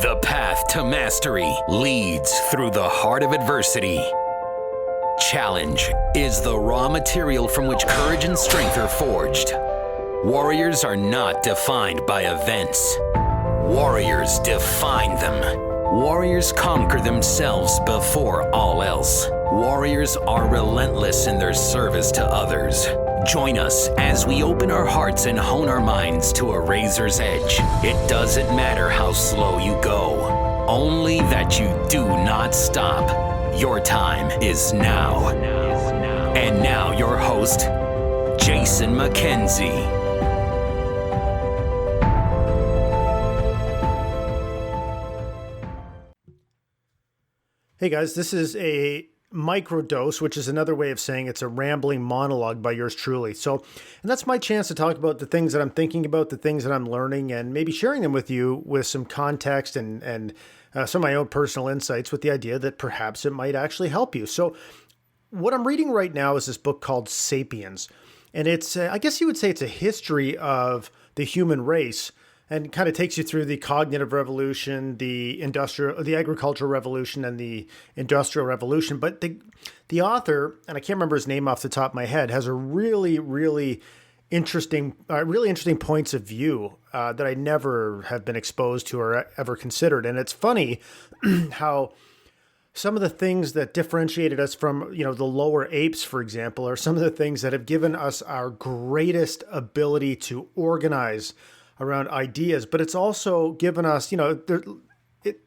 The path to mastery leads through the heart of adversity. Challenge is the raw material from which courage and strength are forged. Warriors are not defined by events. Warriors define them. Warriors conquer themselves before all else. Warriors are relentless in their service to others. Join us as we open our hearts and hone our minds to a razor's edge. It doesn't matter how slow you go, only that you do not stop. Your time is now. And now your host, Jason McKenzie. Hey guys, this is a microdose, which is another way of saying it's a rambling monologue by yours truly. And that's my chance to talk about the things that I'm thinking about, the things that I'm learning, and maybe sharing them with you with some context and some of my own personal insights with the idea that perhaps it might actually help you. So what I'm reading right now is this book called Sapiens. And it's, I guess you would say it's a history of the human race, and kind of takes you through the cognitive revolution, the agricultural revolution, and the industrial revolution. But the author, and I can't remember his name off the top of my head, has a really interesting points of view that I never have been exposed to or ever considered. And it's funny how some of the things that differentiated us from, the lower apes, for example, are some of the things that have given us our greatest ability to organize around ideas, but it's also given us,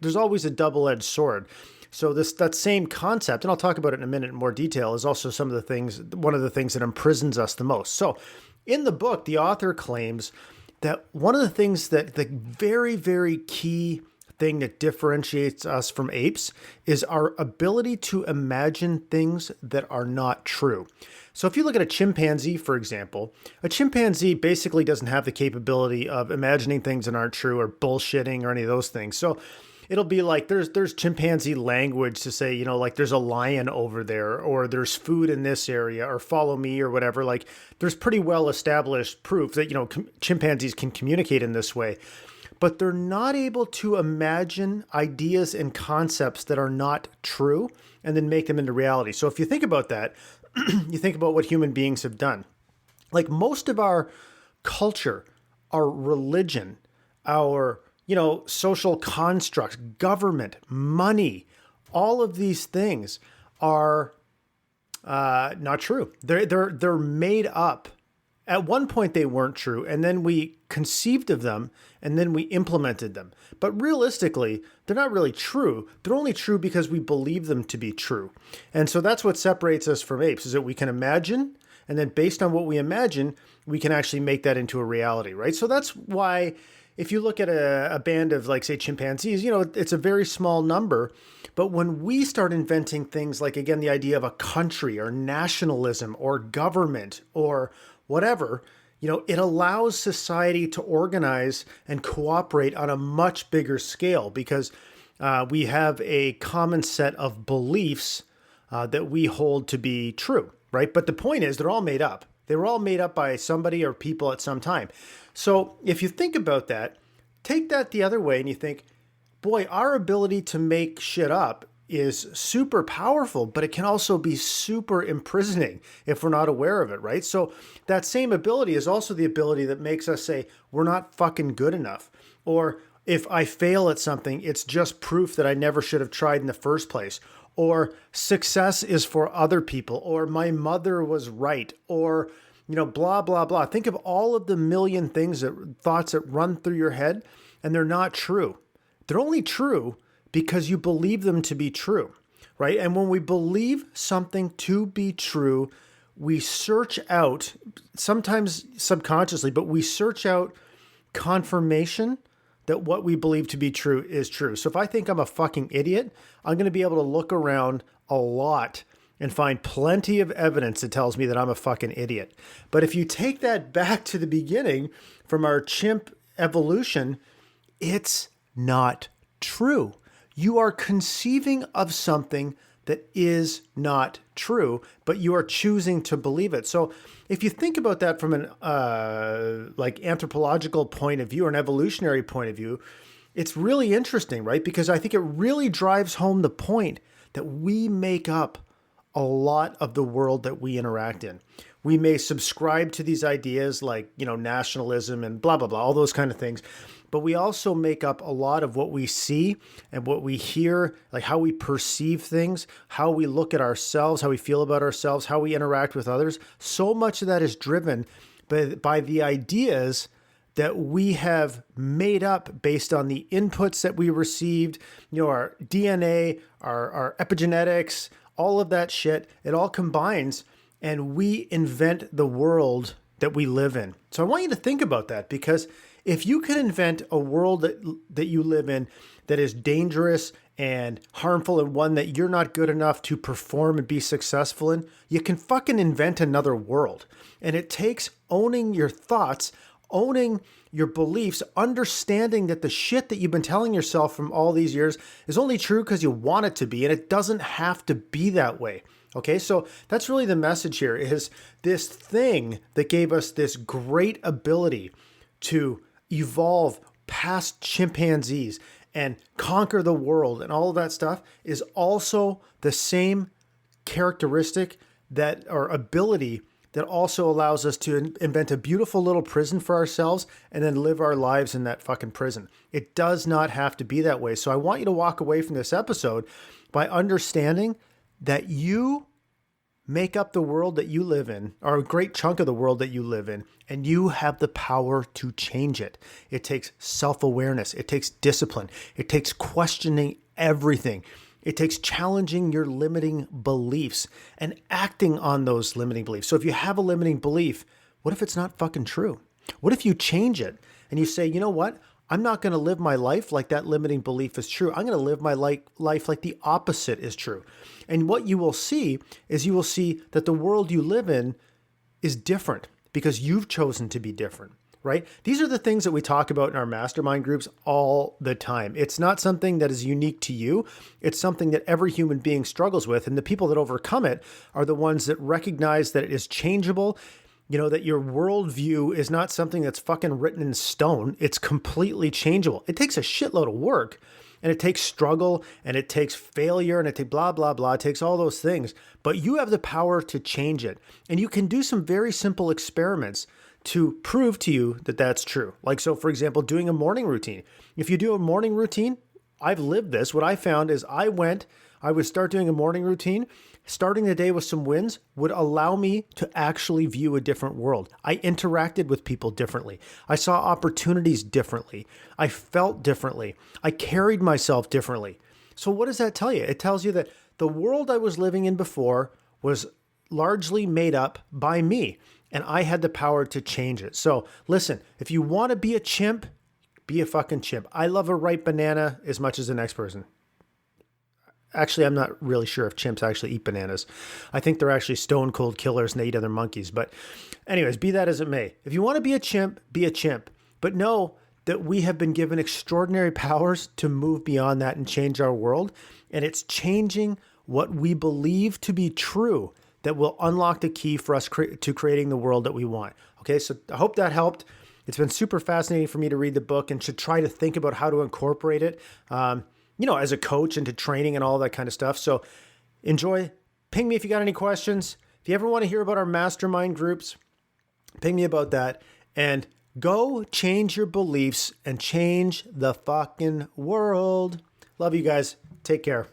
there's always a double-edged sword. So that same concept, and I'll talk about it in a minute in more detail, is also one of the things that imprisons us the most. So in the book, the author claims that one of the things that the very, very key thing that differentiates us from apes is our ability to imagine things that are not true. So if you look at a chimpanzee, for example, a chimpanzee basically doesn't have the capability of imagining things that aren't true or bullshitting or any of those things. So it'll be like there's chimpanzee language to say, like there's a lion over there, or there's food in this area, or follow me, or whatever. Like there's pretty well established proof that, chimpanzees can communicate in this way. But they're not able to imagine ideas and concepts that are not true and then make them into reality. So if you think about that, you think about what human beings have done. Like most of our culture, our religion, our, social constructs, government, money, all of these things are not true. They're made up. At one point they weren't true, and then we conceived of them, and then we implemented them. But realistically, they're not really true. They're only true because we believe them to be true. And so that's what separates us from apes, is that we can imagine, and then based on what we imagine, we can actually make that into a reality, right? So that's why if you look at a band of, like, say, chimpanzees, it's a very small number. But when we start inventing things like, again, the idea of a country or nationalism or government or whatever, it allows society to organize and cooperate on a much bigger scale because we have a common set of beliefs that we hold to be true, right? But the point is, they're all made up. They were all made up by somebody or people at some time. So if you think about that, take that the other way and you think, boy, our ability to make shit up is super powerful, but it can also be super imprisoning if we're not aware of it, right? So that same ability is also the ability that makes us say, we're not fucking good enough. Or if I fail at something, it's just proof that I never should have tried in the first place. Or success is for other people, or my mother was right, or, blah, blah, blah. Think of all of the million thoughts that run through your head, and they're not true. They're only true because you believe them to be true, right? And when we believe something to be true, we search out, sometimes subconsciously, but we search out confirmation that what we believe to be true is true. So if I think I'm a fucking idiot, I'm going to be able to look around a lot and find plenty of evidence that tells me that I'm a fucking idiot. But if you take that back to the beginning from our chimp evolution, it's not true. You are conceiving of something that is not true, but you are choosing to believe it. So if you think about that from an anthropological point of view or an evolutionary point of view, it's really interesting, right? Because I think it really drives home the point that we make up a lot of the world that we interact in. We may subscribe to these ideas like, nationalism and blah, blah, blah, all those kind of things. But we also make up a lot of what we see and what we hear, like how we perceive things, how we look at ourselves, how we feel about ourselves, how we interact with others. So much of that is driven by the ideas that we have made up based on the inputs that we received, our DNA, our epigenetics, all of that shit. It all combines and we invent the world that we live in. So I want you to think about that, because if you can invent a world that you live in that is dangerous and harmful and one that you're not good enough to perform and be successful in, you can fucking invent another world. And it takes owning your thoughts, owning your beliefs, understanding that the shit that you've been telling yourself from all these years is only true because you want it to be, and it doesn't have to be that way. Okay, so that's really the message here, is this thing that gave us this great ability to evolve past chimpanzees and conquer the world and all of that stuff is also the same characteristic or ability that also allows us to invent a beautiful little prison for ourselves and then live our lives in that fucking prison. It does not have to be that way. So I want you to walk away from this episode by understanding that you make up the world that you live in, or a great chunk of the world that you live in, and you have the power to change it. It takes self-awareness. It takes discipline. It takes questioning everything. It takes challenging your limiting beliefs and acting on those limiting beliefs. So if you have a limiting belief, what if it's not fucking true? What if you change it and you say, you know what? I'm not going to live my life like that limiting belief is true. I'm going to live my life like the opposite is true. And what you will see is you will see that the world you live in is different because you've chosen to be different, right? These are the things that we talk about in our mastermind groups all the time. It's not something that is unique to you. It's something that every human being struggles with. And the people that overcome it are the ones that recognize that it is changeable, that your worldview is not something that's fucking written in stone. It's completely changeable. It takes a shitload of work, and it takes struggle, and it takes failure, and it takes blah, blah, blah. It takes all those things, but you have the power to change it. And you can do some very simple experiments to prove to you that that's true. Like, so for example, doing a morning routine. If you do a morning routine, I've lived this. What I found is I would start doing a morning routine. Starting the day with some wins would allow me to actually view a different world. I interacted with people differently. I saw opportunities differently. I felt differently. I carried myself differently. So what does that tell you? It tells you that the world I was living in before was largely made up by me, and I had the power to change it. So listen, if you want to be a chimp, be a fucking chimp. I love a ripe banana as much as the next person. Actually, I'm not really sure if chimps actually eat bananas. I think they're actually stone cold killers and they eat other monkeys. But anyways, be that as it may. If you want to be a chimp, be a chimp. But know that we have been given extraordinary powers to move beyond that and change our world. And it's changing what we believe to be true that will unlock the key for us to creating the world that we want. Okay, so I hope that helped. It's been super fascinating for me to read the book and to try to think about how to incorporate it, as a coach into training and all that kind of stuff. So enjoy. Ping me if you got any questions. If you ever want to hear about our mastermind groups, ping me about that. And go change your beliefs and change the fucking world. Love you guys. Take care.